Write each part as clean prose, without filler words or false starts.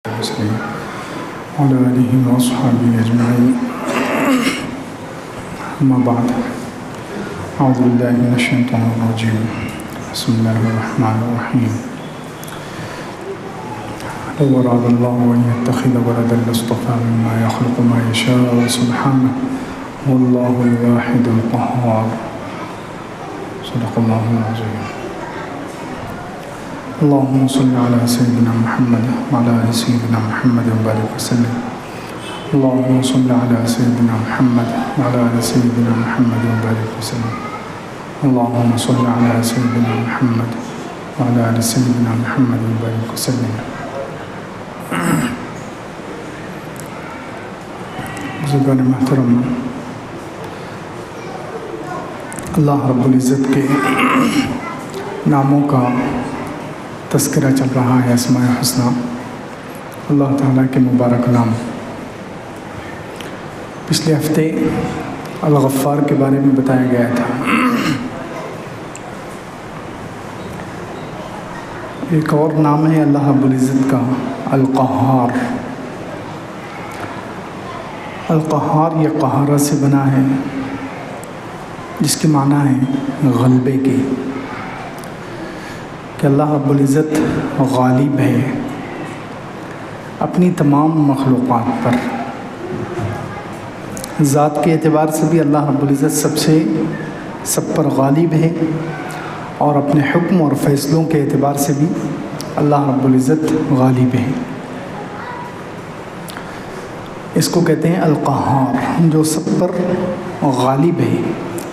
وسلم وعلى آله وأصحابه أجمعين. أما بعد، أعوذ بالله من الشيطان الرجيم. بسم الله الرحمن الرحيم. لو أراد الله أن يتخذ ولدا لاصطفى مما يخلق ما يشاء سبحانه والله الواحد القهار. صدق الله العظيم. اللهم صل على سيدنا محمد وعلى آل سيدنا محمد وبارك وسلم. اللهم صل على سيدنا محمد وعلى آل سيدنا محمد وبارك وسلم. اللهم صل على سيدنا محمد وعلى آل سيدنا محمد وبارك وسلم. بزرگان محترم، اللہ رب العزت کے ناموں کا تذکرہ چل رہا ہے، اسماء الحسنی، اللہ تعالیٰ کے مبارک نام۔ پچھلے ہفتے الغفار کے بارے میں بتایا گیا تھا۔ ایک اور نام ہے اللہ رب العزت کا القہار۔ القہار یہ قہارہ سے بنا ہے، جس کے معنی ہے غلبے کے، کہ اللہ رب العزت غالب ہے اپنی تمام مخلوقات پر۔ ذات کے اعتبار سے بھی اللہ رب العزت سب پر غالب ہے، اور اپنے حکم اور فیصلوں کے اعتبار سے بھی اللہ رب العزت غالب ہے۔ اس کو کہتے ہیں القہار، جو سب پر غالب ہے،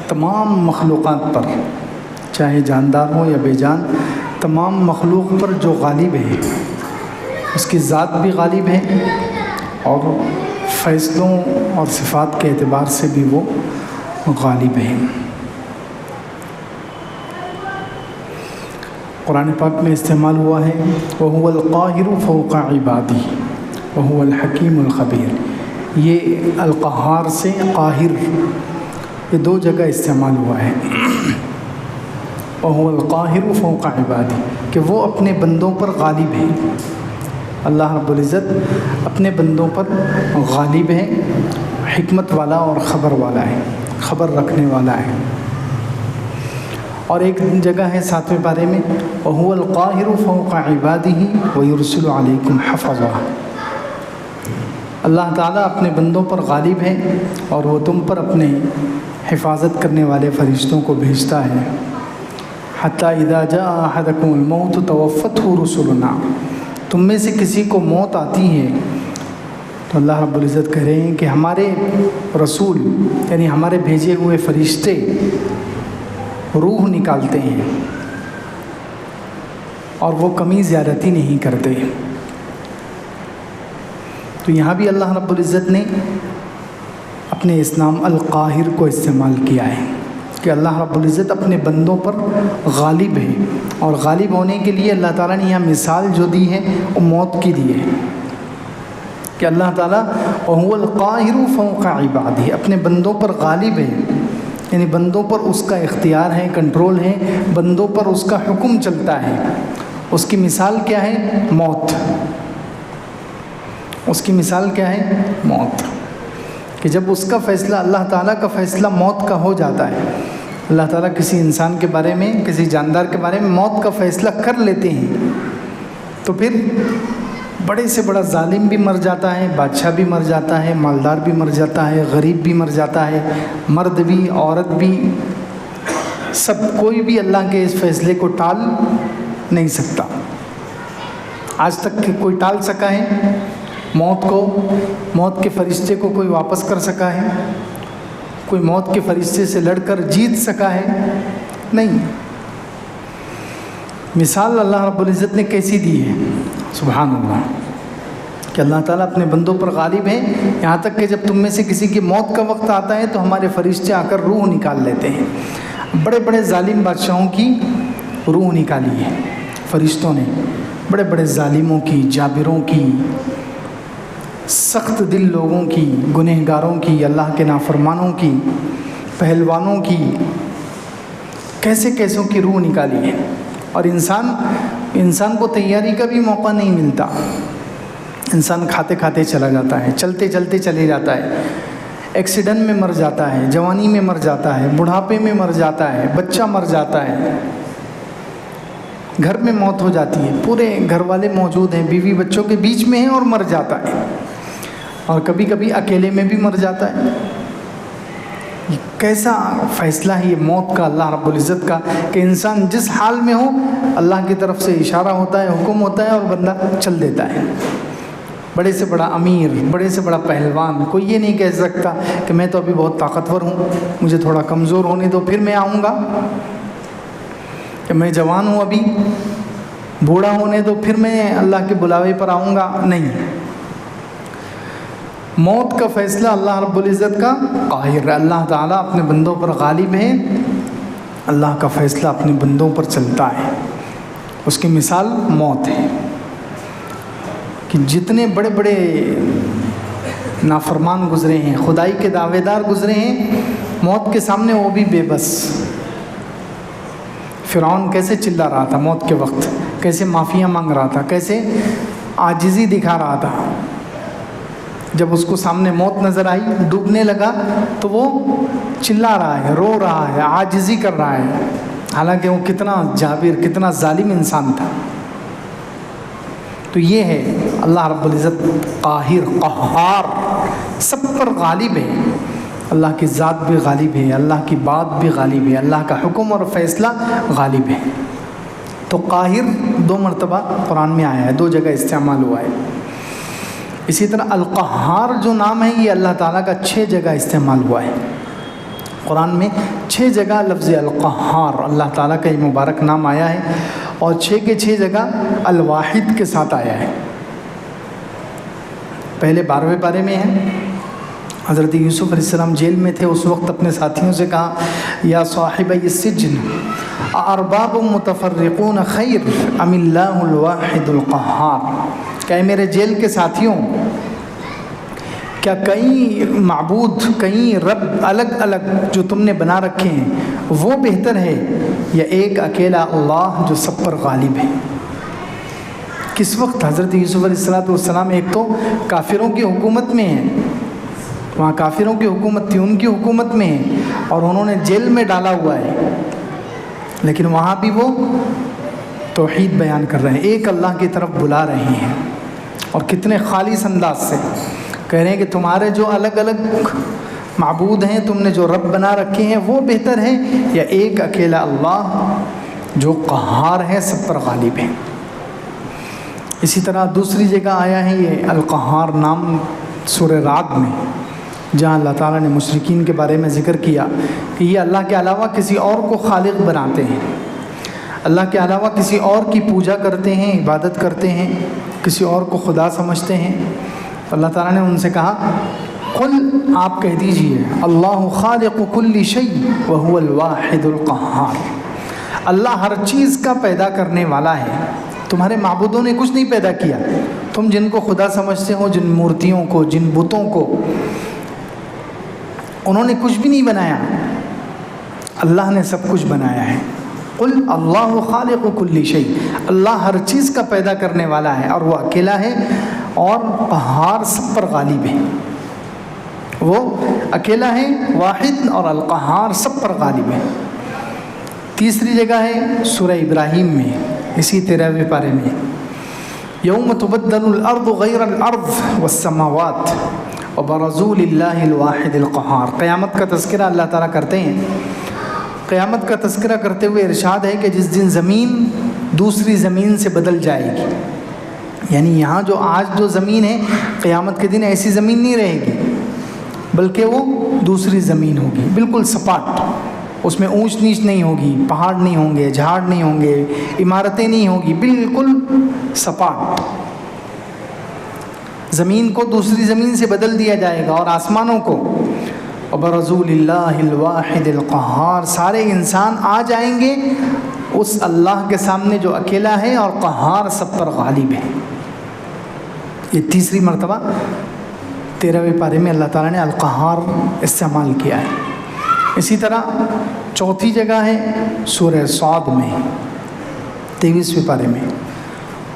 تمام مخلوقات پر، چاہے جاندار ہو یا بے جان، تمام مخلوق پر جو غالب ہے، اس کی ذات بھی غالب ہے اور فیصلوں اور صفات کے اعتبار سے بھی وہ غالب ہے۔ قرآن پاک میں استعمال ہوا ہے وَهُوَ الْقَاهِرُ فَوْقَ عِبَادِهِ وَهُوَ الْحَكِيمُ الْخَبِيرُ۔ یہ القہار سے قاہر، یہ دو جگہ استعمال ہوا ہے۔ وَهُوَ الْقَاهِرُ فَوْقَ عِبَادِهِ، کہ وہ اپنے بندوں پر غالب ہے۔ اللہ رب العزت اپنے بندوں پر غالب ہے، حکمت والا اور خبر والا ہے، خبر رکھنے والا ہے۔ اور ایک جگہ ہے 7ویں پارے میں وَهُوَ الْقَاهِرُ فَوْقَ عِبَادِهِ وَيُرْسِلُ عَلَيْكُمْ حَفَظًا۔ اللہ تعالیٰ اپنے بندوں پر غالب ہے اور وہ تم پر اپنے حفاظت کرنے والے فرشتوں کو بھیجتا ہے۔ حَتَّى إِذَا جَاءَ أَحَدَكُمُ الْمَوْتُ تَوَفَّتْهُ رُسُلُنَا، تم میں سے کسی کو موت آتی ہے تو اللہ رب العزت کہہ رہے ہیں کہ ہمارے رسول، یعنی ہمارے بھیجے ہوئے فرشتے روح نکالتے ہیں اور وہ کمی زیادتی نہیں کرتے۔ تو یہاں بھی اللہ رب العزت نے اپنے اس نام القاہر کو استعمال کیا ہے کہ اللہ رب العزت اپنے بندوں پر غالب ہے، اور غالب ہونے کے لیے اللہ تعالیٰ نے یہاں مثال جو دی ہے وہ موت کی دی ہے، کہ اللہ تعالیٰ وَهُوَ الْقَاهِرُ فَوْقَ عِبَادِهِ، اپنے بندوں پر غالب ہے، یعنی بندوں پر اس کا اختیار ہے، کنٹرول ہے، بندوں پر اس کا حکم چلتا ہے۔ اس کی مثال کیا ہے؟ موت۔ اس کی مثال کیا ہے؟ موت، کہ جب اس کا فیصلہ، اللہ تعالیٰ کا فیصلہ موت کا ہو جاتا ہے، اللہ تعالیٰ کسی انسان کے بارے میں، کسی جاندار کے بارے میں موت کا فیصلہ کر لیتے ہیں، تو پھر بڑے سے بڑا ظالم بھی مر جاتا ہے، بادشاہ بھی مر جاتا ہے، مالدار بھی مر جاتا ہے، غریب بھی مر جاتا ہے، مرد بھی، عورت بھی، سب کوئی بھی اللہ کے اس فیصلے کو ٹال نہیں سکتا۔ آج تک کوئی ٹال سکا ہے موت کو؟ موت کے فرشتے کو کوئی واپس کر سکا ہے؟ کوئی موت کے فرشتے سے لڑ کر جیت سکا ہے؟ نہیں۔ مثال اللہ رب العزت نے کیسی دی ہے، سبحان اللہ، کہ اللہ تعالیٰ اپنے بندوں پر غالب ہے، یہاں تک کہ جب تم میں سے کسی کی موت کا وقت آتا ہے تو ہمارے فرشتے آ کر روح نکال لیتے ہیں۔ بڑے بڑے ظالم بادشاہوں کی روح نکالی ہے فرشتوں نے، بڑے بڑے ظالموں کی، جابروں کی، سخت دل لوگوں کی، گنہگاروں کی، اللہ کے نافرمانوں کی، پہلوانوں کی، کیسے کیسوں کی روح نکالی ہے۔ اور انسان کو تیاری کا بھی موقع نہیں ملتا۔ انسان کھاتے کھاتے چلا جاتا ہے، چلتے چلتے چلے جاتا ہے، ایکسیڈنٹ میں مر جاتا ہے، جوانی میں مر جاتا ہے، بڑھاپے میں مر جاتا ہے، بچہ مر جاتا ہے، گھر میں موت ہو جاتی ہے، پورے گھر والے موجود ہیں، بیوی بچوں کے بیچ میں ہیں اور مر جاتا ہے، اور کبھی کبھی اکیلے میں بھی مر جاتا ہے۔ یہ کیسا فیصلہ ہے یہ موت کا اللہ رب العزت کا، کہ انسان جس حال میں ہو اللہ کی طرف سے اشارہ ہوتا ہے، حکم ہوتا ہے اور بندہ چل دیتا ہے۔ بڑے سے بڑا امیر، بڑے سے بڑا پہلوان، کوئی یہ نہیں کہہ سکتا کہ میں تو ابھی بہت طاقتور ہوں، مجھے تھوڑا کمزور ہونے دو پھر میں آؤں گا، کہ میں جوان ہوں ابھی، بوڑھا ہونے دو پھر میں اللہ کے بلاوے پر آؤں گا، نہیں۔ موت کا فیصلہ اللہ رب العزت کا قاہر ہے، اللہ تعالیٰ اپنے بندوں پر غالب ہے، اللہ کا فیصلہ اپنے بندوں پر چلتا ہے۔ اس کی مثال موت ہے کہ جتنے بڑے بڑے نافرمان گزرے ہیں، خدائی کے دعوے دار گزرے ہیں، موت کے سامنے وہ بھی بے بس۔ فرعون کیسے چلا رہا تھا موت کے وقت، کیسے معافیاں مانگ رہا تھا، کیسے عاجزی دکھا رہا تھا۔ جب اس کو سامنے موت نظر آئی، ڈوبنے لگا تو وہ چلا رہا ہے، رو رہا ہے، عاجزی کر رہا ہے، حالانکہ وہ کتنا جابر، کتنا ظالم انسان تھا۔ تو یہ ہے اللہ رب العزت قاہر، قہار، سب پر غالب ہے، اللہ کی ذات بھی غالب ہے، اللہ کی بات بھی غالب ہے، اللہ کا حکم اور فیصلہ غالب ہے۔ تو قاہر 2 مرتبہ قرآن میں آیا ہے، 2 جگہ استعمال ہوا ہے۔ اسی طرح القہار جو نام ہے یہ اللہ تعالیٰ کا 6 جگہ استعمال ہوا ہے۔ قرآن میں 6 جگہ لفظ القہار اللہ تعالیٰ کا یہ مبارک نام آیا ہے، اور 6 کے 6 جگہ الواحد کے ساتھ آیا ہے۔ پہلے 12ویں پارے میں ہے، حضرت یوسف علیہ السلام جیل میں تھے، اس وقت اپنے ساتھیوں سے کہا یا صاحبی السجن ارباب متفرقون خیر ام اللہ الواحد القہار، کہ میرے جیل کے ساتھیوں، کیا کئی معبود، کئی رب الگ الگ جو تم نے بنا رکھے ہیں وہ بہتر ہے، یا ایک اکیلا اللہ جو سب پر غالب ہے؟ کس وقت حضرت یوسف علیہ السلام ایک تو کافروں کی حکومت میں ہیں، وہاں کافروں کی حکومت تھی، ان کی حکومت میں ہیں، اور انہوں نے جیل میں ڈالا ہوا ہے، لیکن وہاں بھی وہ توحید بیان کر رہے ہیں، ایک اللہ کی طرف بلا رہے ہیں، اور کتنے خالص انداز سے کہہ رہے ہیں کہ تمہارے جو الگ الگ معبود ہیں، تم نے جو رب بنا رکھے ہیں وہ بہتر ہے، یا ایک اکیلا اللہ جو قہار ہے، سب پر غالب ہے۔ اسی طرح دوسری جگہ آیا ہے یہ القہار نام سورہ رعد میں، جہاں اللہ تعالیٰ نے مشرکین کے بارے میں ذکر کیا کہ یہ اللہ کے علاوہ کسی اور کو خالق بناتے ہیں، اللہ کے علاوہ کسی اور کی پوجا کرتے ہیں، عبادت کرتے ہیں، کسی اور کو خدا سمجھتے ہیں۔ اللہ تعالیٰ نے ان سے کہا قل، آپ کہہ دیجئے اللہ خالق کل شیء وہو الواحد القہار، اللہ ہر چیز کا پیدا کرنے والا ہے، تمہارے معبودوں نے کچھ نہیں پیدا کیا، تم جن کو خدا سمجھتے ہو، جن مورتیوں کو، جن بتوں کو، انہوں نے کچھ بھی نہیں بنایا، اللہ نے سب کچھ بنایا ہے۔ قل اللہ خالق کل شیء، اللہ ہر چیز کا پیدا کرنے والا ہے، اور وہ اکیلا ہے، اور قہار سب پر غالب ہے، وہ اکیلا ہے، واحد اور القہار سب پر غالب ہے۔ تیسری جگہ ہے سورہ ابراہیم میں، اسی 13ویں پارے میں، یوم تبدل الارض غیر الارض والسماوات وبرزوا للہ الواحد القہار، قیامت کا تذکرہ اللہ تعالیٰ کرتے ہیں۔ قیامت کا تذکرہ کرتے ہوئے ارشاد ہے کہ جس دن زمین دوسری زمین سے بدل جائے گی، یعنی یہاں جو آج جو زمین ہے، قیامت کے دن ایسی زمین نہیں رہے گی، بلکہ وہ دوسری زمین ہوگی، بالکل سپاٹ، اس میں اونچ نیچ نہیں ہوگی، پہاڑ نہیں ہوں گے، جھاڑ نہیں ہوں گے، عمارتیں نہیں ہوں گی، بالکل سپاٹ زمین کو دوسری زمین سے بدل دیا جائے گا، اور آسمانوں کو، وبرزوا للہ الواحد القہار، سارے انسان آ جائیں گے اس اللہ کے سامنے جو اکیلا ہے اور قہار سب پر غالب ہے۔ یہ تیسری مرتبہ 13ویں پارے میں اللہ تعالیٰ نے القہار استعمال کیا ہے۔ اسی طرح چوتھی جگہ ہے سورہ صاد میں 23ویں پارے میں،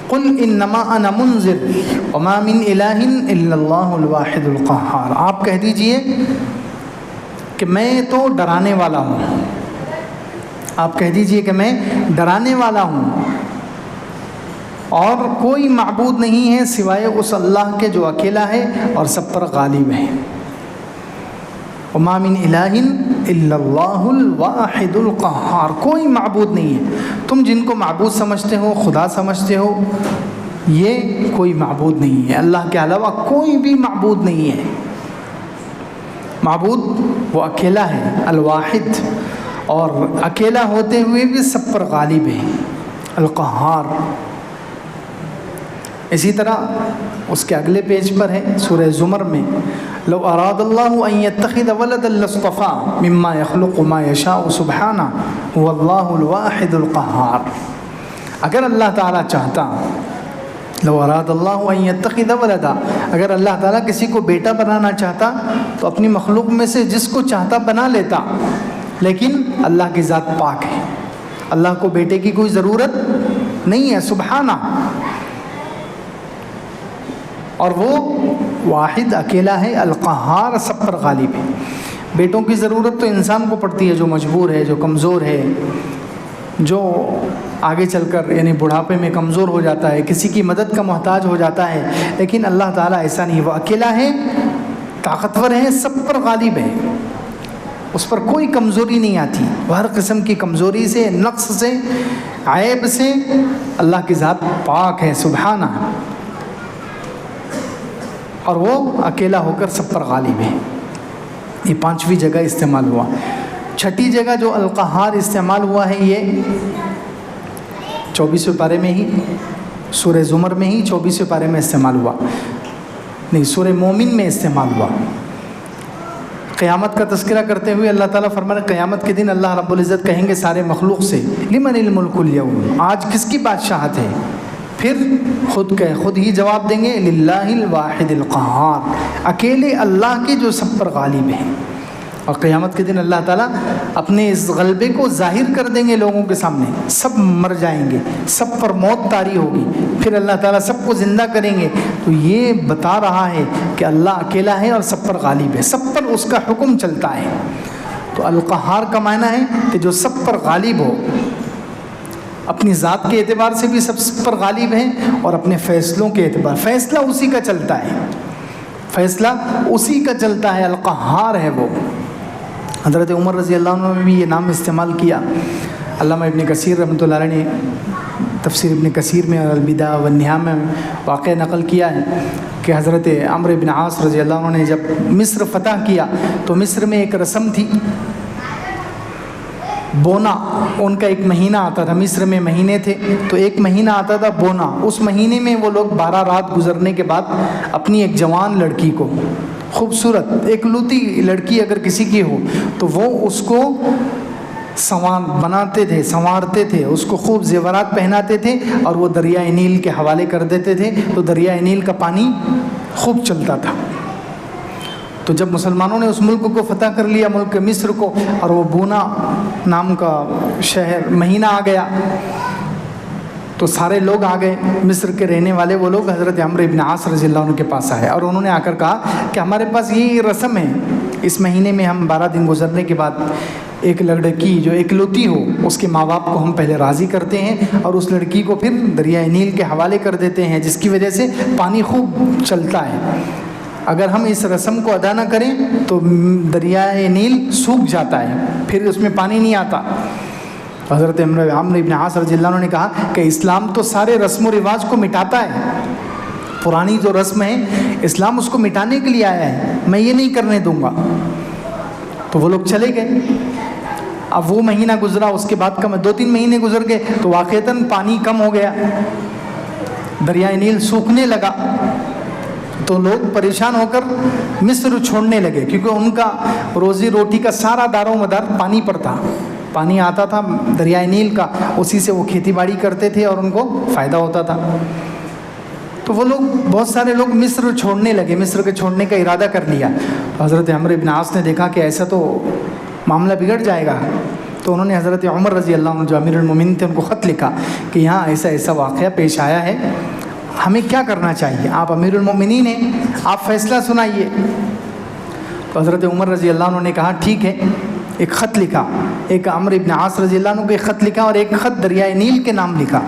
قل انما انا منذر وما من الہ الا اللہ الواحد القہار، آپ کہہ دیجئے کہ میں تو ڈرانے والا ہوں، آپ کہہ دیجئے کہ میں ڈرانے والا ہوں، اور کوئی معبود نہیں ہے سوائے اس اللہ کے جو اکیلا ہے اور سب پر غالب ہے۔ وما من الہ الا اللہ الواحد القہار، کوئی معبود نہیں ہے۔ تم جن کو معبود سمجھتے ہو، خدا سمجھتے ہو، یہ کوئی معبود نہیں ہے، اللہ کے علاوہ کوئی بھی معبود نہیں ہے۔ معبود وہ اکیلا ہے، الواحد، اور اکیلا ہوتے ہوئے بھی سب پر غالب ہے، القہار۔ اسی طرح اس کے اگلے پیج پر ہے سورہ زمر میں، لو اراد اللہ ان یتخذ ولدا لاصطفى مما یخلق ما یشاء سبحانہ هو اللہ الواحد القہار۔ اگر اللہ تعالیٰ چاہتا، لو اراد اللہ ان یتخذ ولدا، اگر اللہ تعالیٰ کسی کو بیٹا بنانا چاہتا تو اپنی مخلوق میں سے جس کو چاہتا بنا لیتا، لیکن اللہ کی ذات پاک ہے، اللہ کو بیٹے کی کوئی ضرورت نہیں ہے، سبحانہ، اور وہ واحد اکیلا ہے، القہار، سب پر غالب ہے۔ بیٹوں کی ضرورت تو انسان کو پڑتی ہے جو مجبور ہے، جو کمزور ہے، جو آگے چل کر یعنی بڑھاپے میں کمزور ہو جاتا ہے، کسی کی مدد کا محتاج ہو جاتا ہے، لیکن اللہ تعالیٰ ایسا نہیں، وہ اکیلا ہے، طاقتور ہے، سب پر غالب ہے، اس پر کوئی کمزوری نہیں آتی، وہ ہر قسم کی کمزوری سے، نقص سے، عیب سے اللہ کی ذات پاک ہے، سبحانہ، اور وہ اکیلا ہو کر سب پر غالب ہے۔ یہ پانچویں جگہ استعمال ہوا۔ چھٹی جگہ جو القہار استعمال ہوا ہے یہ 24ویں پارے میں ہی، سورہ زمر میں ہی 24ویں پارے میں استعمال ہوا، نہیں سورہ مومن میں استعمال ہوا۔ قیامت کا تذکرہ کرتے ہوئے اللہ تعالیٰ فرمانے، قیامت کے دن اللہ رب العزت کہیں گے سارے مخلوق سے، لمن الملک اليوم، آج کس کی بادشاہت ہے؟ پھر خود ہی جواب دیں گے، للہ الواحد القہار، اکیلے اللہ کے جو سب پر غالب ہے۔ اور قیامت کے دن اللہ تعالیٰ اپنے اس غلبے کو ظاہر کر دیں گے لوگوں کے سامنے، سب مر جائیں گے، سب پر موت طاری ہوگی، پھر اللہ تعالیٰ سب کو زندہ کریں گے۔ تو یہ بتا رہا ہے کہ اللہ اکیلا ہے اور سب پر غالب ہے، سب پر اس کا حکم چلتا ہے۔ تو القہار کا معنی ہے کہ جو سب پر غالب ہو، اپنی ذات کے اعتبار سے بھی سب پر غالب ہے، اور اپنے فیصلوں کے اعتبار، فیصلہ اسی کا چلتا ہے، فیصلہ اسی کا چلتا ہے، القہار ہے وہ۔ حضرت عمر رضی اللہ عنہ نے بھی یہ نام استعمال کیا۔ علامہ ابن کثیر رحمۃ اللہ علیہ نے تفسیر ابن کثیر میں اور البدایہ والنہایہ میں واقعہ نقل کیا ہے کہ حضرت عمرو بن عاص رضی اللہ عنہ نے جب مصر فتح کیا تو مصر میں ایک رسم تھی، بونا، ان کا ایک مہینہ آتا تھا، مصر میں مہینے تھے تو ایک مہینہ آتا تھا بونا، اس مہینے میں وہ لوگ 12 رات گزرنے کے بعد اپنی ایک جوان لڑکی کو، خوبصورت ایک لوتی لڑکی اگر کسی کی ہو تو وہ اس کو بناتے تھے، سنوارتے تھے، اس کو خوب زیورات پہناتے تھے اور وہ دریائے نیل کے حوالے کر دیتے تھے، تو دریائے نیل کا پانی خوب چلتا تھا۔ تو جب مسلمانوں نے اس ملک کو فتح کر لیا، ملک مصر کو، اور وہ بونا نام کا شہر مہینہ آ گیا، تو سارے لوگ آ گئے، مصر کے رہنے والے وہ لوگ حضرت عمرو بن عاص رضی اللہ عنہ کے پاس آئے، اور انہوں نے آ کر کہا کہ ہمارے پاس یہ رسم ہے، اس مہینے میں ہم 12 دن گزرنے کے بعد ایک لڑکی جو اکلوتی ہو اس کے ماں باپ کو ہم پہلے راضی کرتے ہیں اور اس لڑکی کو پھر دریائے نیل کے حوالے کر دیتے ہیں، جس کی وجہ سے پانی خوب چلتا ہے۔ اگر ہم اس رسم کو ادا نہ کریں تو دریائے نیل سوکھ جاتا ہے، پھر اس میں پانی نہیں آتا۔ حضرت عمرو بن عاص رضی اللہ عنہ نے کہا کہ اسلام تو سارے رسم و رواج کو مٹاتا ہے، پرانی جو رسم ہے اسلام اس کو مٹانے کے لیے آیا ہے، میں یہ نہیں کرنے دوں گا۔ تو وہ لوگ چلے گئے۔ اب وہ مہینہ گزرا، اس کے بعد 2-3 مہینے گزر گئے تو واقعتاً پانی کم ہو گیا، دریائے نیل سوکھنے لگا، تو لوگ پریشان ہو کر مصر چھوڑنے لگے، کیونکہ ان کا روزی روٹی کا سارا دار و مدار پانی پر تھا، پانی آتا تھا دریائے نیل کا، اسی سے وہ کھیتی باڑی کرتے تھے اور ان کو فائدہ ہوتا تھا۔ تو وہ لوگ، بہت سارے لوگ مصر چھوڑنے لگے، مصر کے چھوڑنے کا ارادہ کر لیا۔ حضرت عمرو بن عاص نے دیکھا کہ ایسا تو معاملہ بگڑ جائے گا، تو انہوں نے حضرت عمر رضی اللہ عنہ جو امیر المومنین تھے ان کو خط لکھا کہ یہاں ایسا ایسا واقعہ پیش آیا ہے، ہمیں کیا کرنا چاہیے، آپ امیر المومنین ہیں، آپ فیصلہ سنائیے۔ تو حضرت عمر رضی اللہ عنہ نے کہا ٹھیک ہے، ایک خط لکھا، ایک عمرو بن عاص رضی اللہ عنہ کو ایک خط لکھا اور ایک خط دریائے نیل کے نام لکھا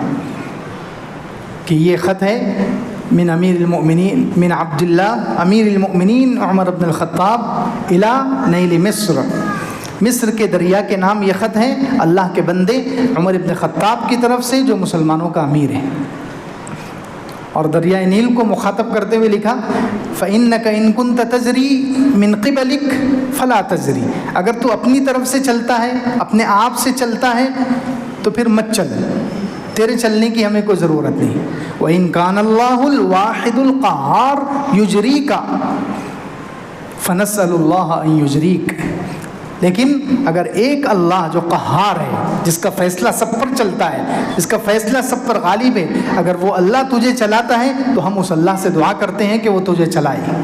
کہ یہ خط ہے من امیر المؤمنین من عبد اللہ امیر المؤمنین عمر بن الخطاب الی نیل مصر، مصر کے دریا کے نام یہ خط ہے اللہ کے بندے عمر بن خطاب کی طرف سے جو مسلمانوں کا امیر ہے۔ اور دریائے نیل کو مخاطب کرتے ہوئے لکھا فَإِنَّكَ إِن كُنْتَ تَجْرِي مِن قِبَلِكَ فَلَا تَجْرِي، اگر تو اپنی طرف سے چلتا ہے، اپنے آپ سے چلتا ہے تو پھر مت چل، تیرے چلنے کی ہمیں کوئی ضرورت نہیں۔ وَإِن كَانَ اللَّهُ الْوَاحِدُ الْقَهَّارُ يُجْرِيكَ فَنَسْأَلُ اللَّهَ أَن يُجْرِيكَ، لیکن اگر ایک اللہ جو قہار ہے، جس کا فیصلہ سب پر چلتا ہے، جس کا فیصلہ سب پر غالب ہے، اگر وہ اللہ تجھے چلاتا ہے تو ہم اس اللہ سے دعا کرتے ہیں کہ وہ تجھے چلائے۔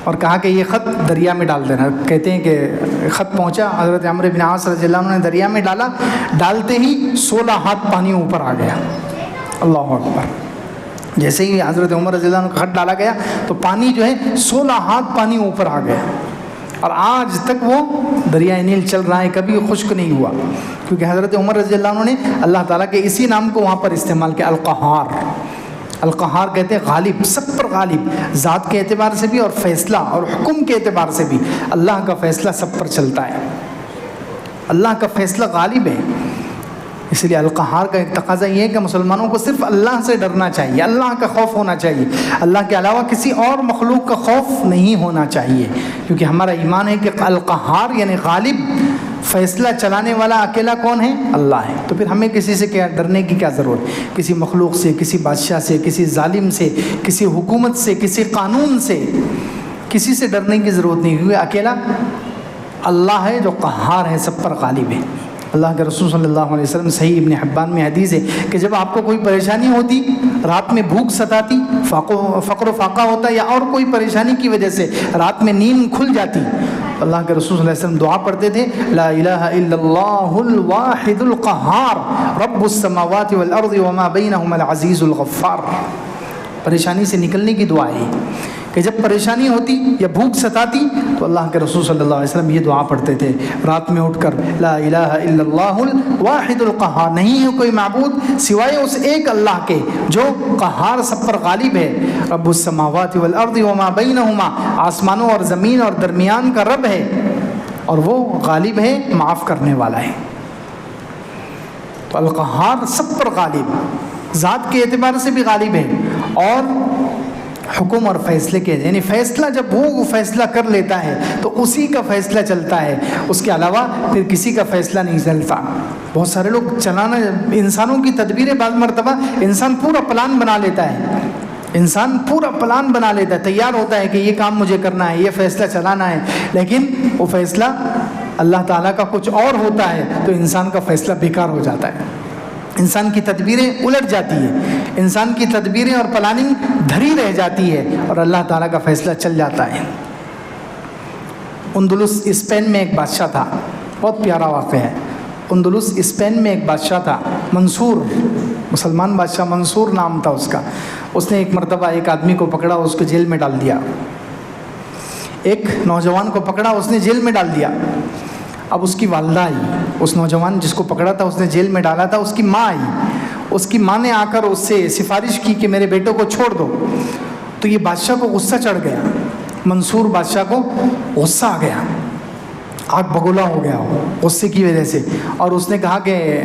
اور کہا کہ یہ خط دریا میں ڈال دینا۔ کہتے ہیں کہ خط پہنچا، حضرت عمرو بن عاص رضی اللہ عنہ نے دریا میں ڈالا، ڈالتے ہی 16 ہاتھ پانی اوپر آ گیا۔ اللہ اکبر۔ جیسے ہی حضرت عمر رضی اللہ عنہ کا خط ڈالا گیا تو پانی جو ہے 16 ہاتھ پانی اوپر آ گیا، اور آج تک وہ دریائے نیل چل رہا ہے، کبھی خشک نہیں ہوا، کیونکہ حضرت عمر رضی اللہ عنہ نے اللہ تعالیٰ کے اسی نام کو وہاں پر استعمال کیا، القہار۔ القہار کہتے ہیں غالب، سب پر غالب، ذات کے اعتبار سے بھی اور فیصلہ اور حکم کے اعتبار سے بھی اللہ کا فیصلہ سب پر چلتا ہے، اللہ کا فیصلہ غالب ہے۔ اس لیے القہار کا ایک تقاضا یہ ہے کہ مسلمانوں کو صرف اللہ سے ڈرنا چاہیے، اللہ کا خوف ہونا چاہیے، اللہ کے علاوہ کسی اور مخلوق کا خوف نہیں ہونا چاہیے، کیونکہ ہمارا ایمان ہے کہ القہار یعنی غالب، فیصلہ چلانے والا اکیلا کون ہے؟ اللہ ہے۔ تو پھر ہمیں کسی سے کیا ڈرنے کی کیا ضرورت، کسی مخلوق سے، کسی بادشاہ سے، کسی ظالم سے، کسی حکومت سے، کسی قانون سے، کسی سے ڈرنے کی ضرورت نہیں، کیونکہ اکیلا اللہ ہے جو قہار ہے، سب پر غالب ہے۔ اللہ کے رسول صلی اللہ علیہ وسلم صحیح ابن حبان میں حدیث ہے کہ جب آپ کو کوئی پریشانی ہوتی، رات میں بھوک ستاتی، فقر و فاقہ ہوتا، یا اور کوئی پریشانی کی وجہ سے رات میں نیند کھل جاتی، اللہ کے رسول صلی اللہ علیہ وسلم دعا پڑھتے تھے لا الہ الا اللہ الواحد القہار رب السماوات والارض وما بینہما العزیز الغفار۔ پریشانی سے نکلنے کی دعا ہے کہ جب پریشانی ہوتی یا بھوک ستاتی تو اللہ کے رسول صلی اللہ علیہ وسلم یہ دعا پڑھتے تھے رات میں اٹھ کر لا الہ الا اللہ الواحد القہار، نہیں ہے کوئی معبود سوائے اس ایک اللہ کے جو قہار، سب پر غالب ہے، رب السماوات والارض وما بینہما، آسمانوں اور زمین اور درمیان کا رب ہے، اور وہ غالب ہے، معاف کرنے والا ہے۔ تو القہار سب پر غالب، ذات کے اعتبار سے بھی غالب ہے، اور حکم اور فیصلے کے، یعنی فیصلہ جب وہ فیصلہ کر لیتا ہے تو اسی کا فیصلہ چلتا ہے، اس کے علاوہ پھر کسی کا فیصلہ نہیں چلتا۔ بہت سارے لوگ چلانا، انسانوں کی تدبیریں بعض مرتبہ انسان پورا پلان بنا لیتا ہے، انسان پورا پلان بنا لیتا ہے، تیار ہوتا ہے کہ یہ کام مجھے کرنا ہے، یہ فیصلہ چلانا ہے، لیکن وہ فیصلہ اللہ تعالیٰ کا کچھ اور ہوتا ہے تو انسان کا فیصلہ بیکار ہو جاتا ہے، انسان کی تدبیریں الٹ جاتی ہیں، انسان کی تدبیریں اور پلاننگ دھری رہ جاتی ہے، اور اللہ تعالیٰ کا فیصلہ چل جاتا ہے۔ اندلس اسپین میں ایک بادشاہ تھا، بہت پیارا واقعہ ہے۔ اندلس اسپین میں ایک بادشاہ تھا، منصور، مسلمان بادشاہ، منصور نام تھا اس کا۔ اس نے ایک مرتبہ ایک آدمی کو پکڑا، اس کو جیل میں ڈال دیا، ایک نوجوان کو پکڑا، اس نے جیل میں ڈال دیا۔ اب اس کی والدہ آئی، اس نوجوان جس کو پکڑا تھا، اس نے جیل میں ڈالا تھا، اس کی ماں آئی، اس کی ماں نے آ کر اس سے سفارش کی کہ میرے بیٹوں کو چھوڑ دو۔ تو یہ بادشاہ کو غصہ چڑھ گیا، منصور بادشاہ کو غصہ آ گیا، آگ بگولا ہو گیا غصے کی وجہ سے، اور اس نے کہا کہ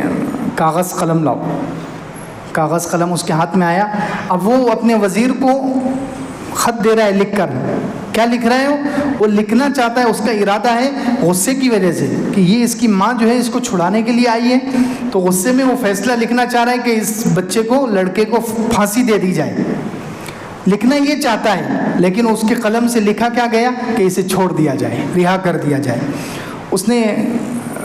کاغذ قلم لاؤ۔ کاغذ قلم اس کے ہاتھ میں آیا۔ اب وہ اپنے وزیر کو خط دے رہا ہے لکھ کر، کیا لکھ رہا ہے وہ لکھنا چاہتا ہے، اس کا ارادہ ہے غصے کی وجہ سے کہ یہ اس کی ماں جو ہے اس کو چھڑانے کے لیے آئی ہے، تو غصے میں وہ فیصلہ لکھنا چاہ رہا ہے کہ اس بچے کو، لڑکے کو پھانسی دے دی جائے، لکھنا یہ چاہتا ہے، لیکن اس کے قلم سے لکھا کیا گیا کہ اسے چھوڑ دیا جائے، رہا کر دیا جائے۔ اس نے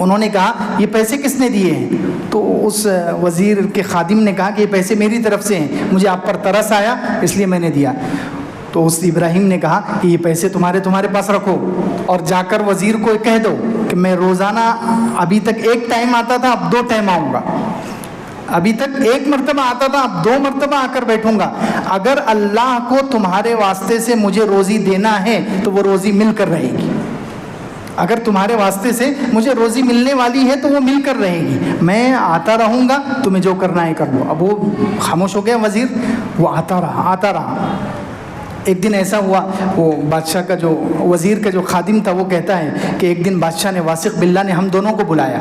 انہوں نے کہا یہ پیسے کس نے دیے ہیں؟ تو اس وزیر کے خادم نے کہا کہ یہ پیسے میری طرف سے ہیں، مجھے آپ پر ترس آیا اس لیے میں نے دیا۔ تو اس ابراہیم نے کہا کہ یہ پیسے تمہارے پاس رکھو، اور جا کر وزیر کو کہہ دو کہ میں روزانہ ابھی تک ایک ٹائم آتا تھا، اب 2 ٹائم آؤں گا، ابھی تک 1 مرتبہ آتا تھا، اب 2 مرتبہ آ کر بیٹھوں گا۔ اگر اللہ کو تمہارے واسطے سے مجھے روزی دینا ہے تو وہ روزی مل کر رہے گی، اگر تمہارے واسطے سے مجھے روزی ملنے والی ہے تو وہ مل کر رہے گی، میں آتا رہوں گا، تمہیں جو کرنا ہے کر لو۔ اب وہ خاموش ہو گیا وزیر، وہ آتا رہا۔ ایک دن ایسا ہوا، وہ بادشاہ کا جو وزیر کا جو خادم تھا وہ کہتا ہے کہ ایک دن بادشاہ نے واسق باللہ نے ہم دونوں کو بلایا،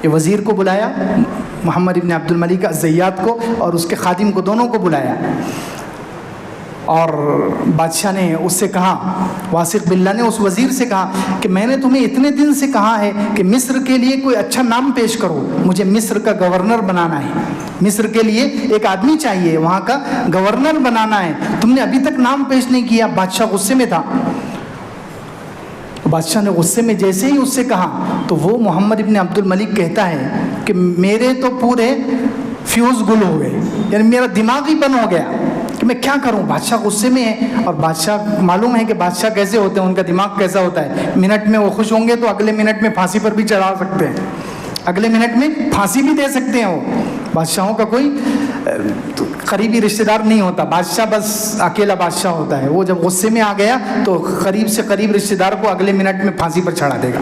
یہ وزیر کو بلایا، محمد ابن عبد الملک الزیات کو، اور اس کے خادم کو، دونوں کو بلایا، اور بادشاہ نے اس سے کہا، واسق باللہ نے اس وزیر سے کہا کہ میں نے تمہیں اتنے دن سے کہا ہے کہ مصر کے لیے کوئی اچھا نام پیش کرو، مجھے مصر کا گورنر بنانا ہے، مصر کے لیے ایک آدمی چاہیے، وہاں کا گورنر بنانا ہے، تم نے ابھی تک نام پیش نہیں کیا۔ بادشاہ غصے میں تھا، بادشاہ نے غصے میں جیسے ہی اس سے کہا تو وہ محمد ابن عبد الملک کہتا ہے کہ میرے تو پورے فیوز گل ہو گئے، یعنی میرا دماغ ہی بند ہو گیا کہ میں کیا کروں۔ بادشاہ غصے میں ہے، اور بادشاہ معلوم ہے کہ بادشاہ کیسے ہوتے ہیں، ان کا دماغ کیسا ہوتا ہے، منٹ میں وہ خوش ہوں گے تو اگلے منٹ میں پھانسی پر بھی چڑھا سکتے ہیں، اگلے منٹ میں پھانسی بھی دے سکتے ہیں۔ وہ بادشاہوں کا کوئی قریبی رشتہ دار نہیں ہوتا، بادشاہ بس اکیلا بادشاہ ہوتا ہے، وہ جب غصے میں آ گیا تو قریب سے قریب رشتہ دار کو اگلے منٹ میں پھانسی پر چڑھا دے گا۔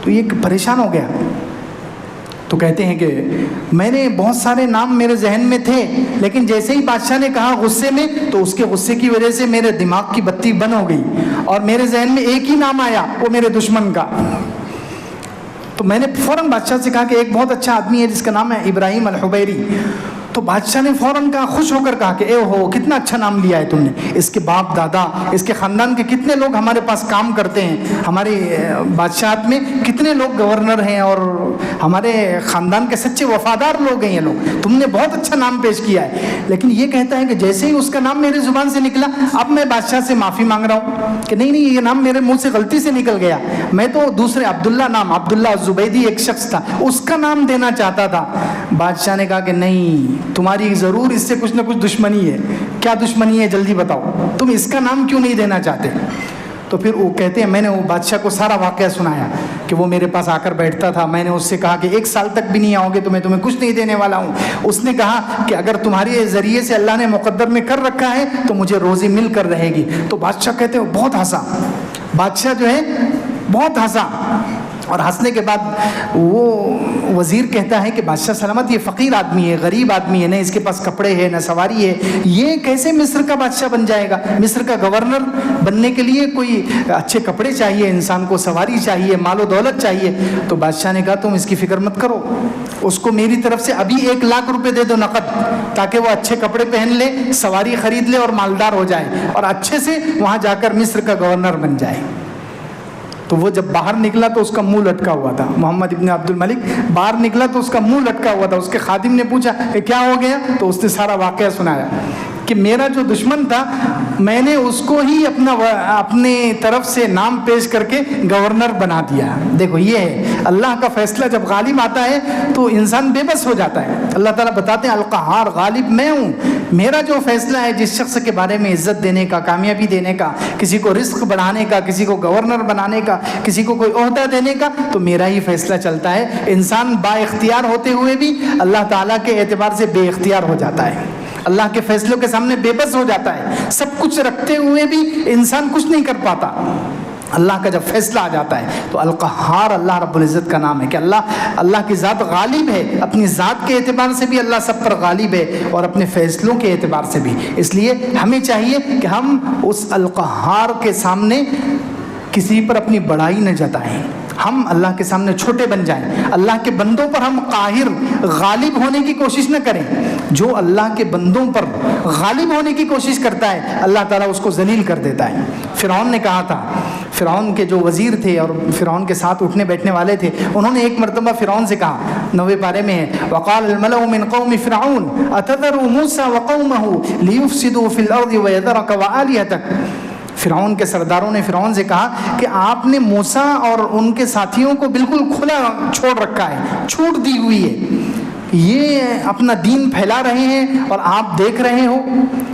تو یہ پریشان ہو گیا، تو کہتے ہیں کہ میں نے بہت سارے نام میرے ذہن میں تھے، لیکن جیسے ہی بادشاہ نے کہا غصے میں، تو اس کے غصے کی وجہ سے میرے دماغ کی بتی بند ہو گئی، اور میرے ذہن میں ایک ہی نام آیا، وہ میرے دشمن کا۔ تو میں نے فوراً بادشاہ سے کہا کہ ایک بہت اچھا آدمی ہے جس کا نام ہے ابراہیم الحبیری۔ تو بادشاہ نے فوراً کہا، خوش ہو کر کہا کہ اے ہو، کتنا اچھا نام لیا ہے تم نے، اس کے باپ دادا، اس کے خاندان کے کتنے لوگ ہمارے پاس کام کرتے ہیں، ہماری بادشاہت میں کتنے لوگ گورنر ہیں، اور ہمارے خاندان کے سچے وفادار لوگ ہیں یہ لوگ، تم نے بہت اچھا نام پیش کیا ہے۔ لیکن یہ کہتا ہے کہ جیسے ہی اس کا نام میرے زبان سے نکلا، اب میں بادشاہ سے معافی مانگ رہا ہوں کہ نہیں یہ نام میرے منہ سے غلطی سے نکل گیا، میں تو دوسرے عبداللہ الزبیدی ایک شخص تھا، اس کا نام دینا چاہتا تھا۔ بادشاہ نے کہا کہ نہیں، تمہاری ضرور اس سے کچھ نہ کچھ دشمنی ہے، کیا دشمنی ہے جلدی بتاؤ، تم اس کا نام کیوں نہیں دینا چاہتے؟ تو پھر وہ کہتے ہیں میں نے وہ بادشاہ کو سارا واقعہ سنایا کہ وہ میرے پاس آ کر بیٹھتا تھا، میں نے اس سے کہا کہ 1 سال تک بھی نہیں آؤ گے تو میں تمہیں کچھ نہیں دینے والا ہوں۔ اس نے کہا کہ اگر تمہارے ذریعے سے اللہ نے مقدر میں کر رکھا ہے تو مجھے روزی مل کر رہے گی۔ تو بادشاہ کہتے ہیں بہت ہنسا، بادشاہ جو ہے بہت ہنسا، اور ہنسنے کے بعد وہ وزیر کہتا ہے کہ بادشاہ سلامت، یہ فقیر آدمی ہے، غریب آدمی ہے، نہ اس کے پاس کپڑے ہیں نہ سواری ہے، یہ کیسے مصر کا بادشاہ بن جائے گا؟ مصر کا گورنر بننے کے لیے کوئی اچھے کپڑے چاہیے، انسان کو سواری چاہیے، مال و دولت چاہیے۔ تو بادشاہ نے کہا تم اس کی فکر مت کرو، اس کو میری طرف سے ابھی 1 لاکھ روپے دے دو نقد، تاکہ وہ اچھے کپڑے پہن لے، سواری خرید لے اور مالدار ہو جائے، اور اچھے سے وہاں جا کر مصر کا گورنر بن جائے۔ تو وہ جب باہر نکلا تو اس کا منہ لٹکا ہوا تھا، محمد ابن عبد الملک باہر نکلا تو اس کا منہ لٹکا ہوا تھا۔ اس کے خادم نے پوچھا کہ کیا ہو گیا؟ تو اس نے سارا واقعہ سنایا کہ میرا جو دشمن تھا میں نے اس کو ہی اپنے طرف سے نام پیش کر کے گورنر بنا دیا۔ دیکھو یہ ہے اللہ کا فیصلہ، جب غالب آتا ہے تو انسان بے بس ہو جاتا ہے۔ اللہ تعالیٰ بتاتے ہیں القہار، غالب میں ہوں، میرا جو فیصلہ ہے جس شخص کے بارے میں عزت دینے کا، کامیابی دینے کا، کسی کو رزق بڑھانے کا، کسی کو گورنر بنانے کا، کسی کو کوئی عہدہ دینے کا، تو میرا ہی فیصلہ چلتا ہے۔ انسان با اختیار ہوتے ہوئے بھی اللہ تعالیٰ کے اعتبار سے بے اختیار ہو جاتا ہے، اللہ کے فیصلوں کے سامنے بے بس ہو جاتا ہے۔ سب کچھ رکھتے ہوئے بھی انسان کچھ نہیں کر پاتا۔ اللہ کا جب فیصلہ آ جاتا ہے تو القہار اللہ رب العزت کا نام ہے کہ اللہ کی ذات غالب ہے، اپنی ذات کے اعتبار سے بھی اللہ سب پر غالب ہے اور اپنے فیصلوں کے اعتبار سے بھی۔ اس لیے ہمیں چاہیے کہ ہم اس القہار کے سامنے کسی پر اپنی بڑائی نہ جتائیں، ہم اللہ کے سامنے چھوٹے بن جائیں، اللہ کے بندوں پر ہم قاہر غالب ہونے کی کوشش نہ کریں۔ جو اللہ کے بندوں پر غالب ہونے کی کوشش کرتا ہے اللہ تعالیٰ اس کو ذلیل کر دیتا ہے۔ فرعون نے کہا تھا، فرعون کے جو وزیر تھے اور فرعون کے ساتھ اٹھنے بیٹھنے والے تھے، انہوں نے ایک مرتبہ فرعون سے کہا، 9ویں پارے میں ہے، وقال الملأ من قوم فرعون اتذر موسى وقومه ليفسدوا في الارض ويذرك وآلهتك۔ فرعون کے سرداروں نے فرعون سے کہا کہ آپ نے موسیٰ اور ان کے ساتھیوں کو بالکل کھلا چھوڑ رکھا ہے، چھوٹ دی ہوئی ہے، یہ اپنا دین پھیلا رہے ہیں اور آپ دیکھ رہے ہو۔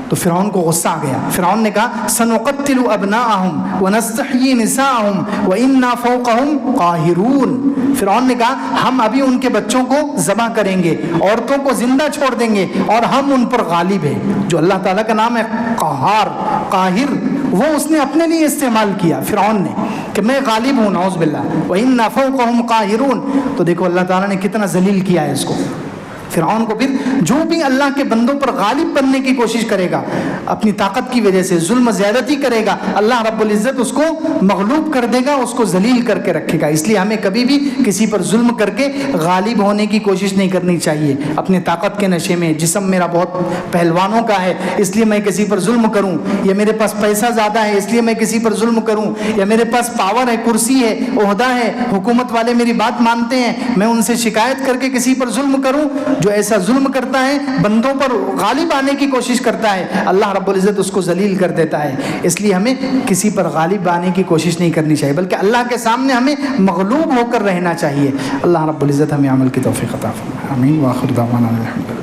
تو فرعون کو غصہ آ گیا، فرعون نے کہا سنقتل ابناءہم ونستحیی نساءہم وإنا فوقہم قاہرون۔ فرعون نے کہا ہم ابھی ان کے بچوں کو ذبح کریں گے، عورتوں کو زندہ چھوڑ دیں گے اور ہم ان پر غالب ہیں۔ جو اللہ تعالیٰ کا نام ہے قہار، قاہر، وہ اس نے اپنے لیے استعمال کیا فرعون نے کہ میں غالب ہوں، نعوذ باللہ، وإنا فوقہم قاہرون۔ تو دیکھو اللہ تعالیٰ نے کتنا ذلیل کیا ہے اس کو، فرعون کو۔ پھر جو بھی اللہ کے بندوں پر غالب بننے کی کوشش کرے گا اپنی طاقت کی وجہ سے، ظلم زیادتی کرے گا، اللہ رب العزت اس کو مغلوب کر دے گا، اس کو ذلیل کر کے رکھے گا۔ اس لیے ہمیں کبھی بھی کسی پر ظلم کر کے غالب ہونے کی کوشش نہیں کرنی چاہیے۔ اپنے طاقت کے نشے میں جسم میرا بہت پہلوانوں کا ہے اس لیے میں کسی پر ظلم کروں، یا میرے پاس پیسہ زیادہ ہے اس لیے میں کسی پر ظلم کروں، یا میرے پاس پاور ہے، کرسی ہے، عہدہ ہے، حکومت والے میری بات مانتے ہیں، میں ان سے شکایت کر کے کسی پر ظلم کروں۔ جو ایسا ظلم کرتا ہے، بندوں پر غالب آنے کی کوشش کرتا ہے، اللہ رب العزت اس کو ذلیل کر دیتا ہے۔ اس لیے ہمیں کسی پر غالب آنے کی کوشش نہیں کرنی چاہیے، بلکہ اللہ کے سامنے ہمیں مغلوب ہو کر رہنا چاہیے۔ اللہ رب العزت ہمیں عمل کی توفیق عطا فرمائے، آمین۔ وآخر دعوانا الحمدللہ۔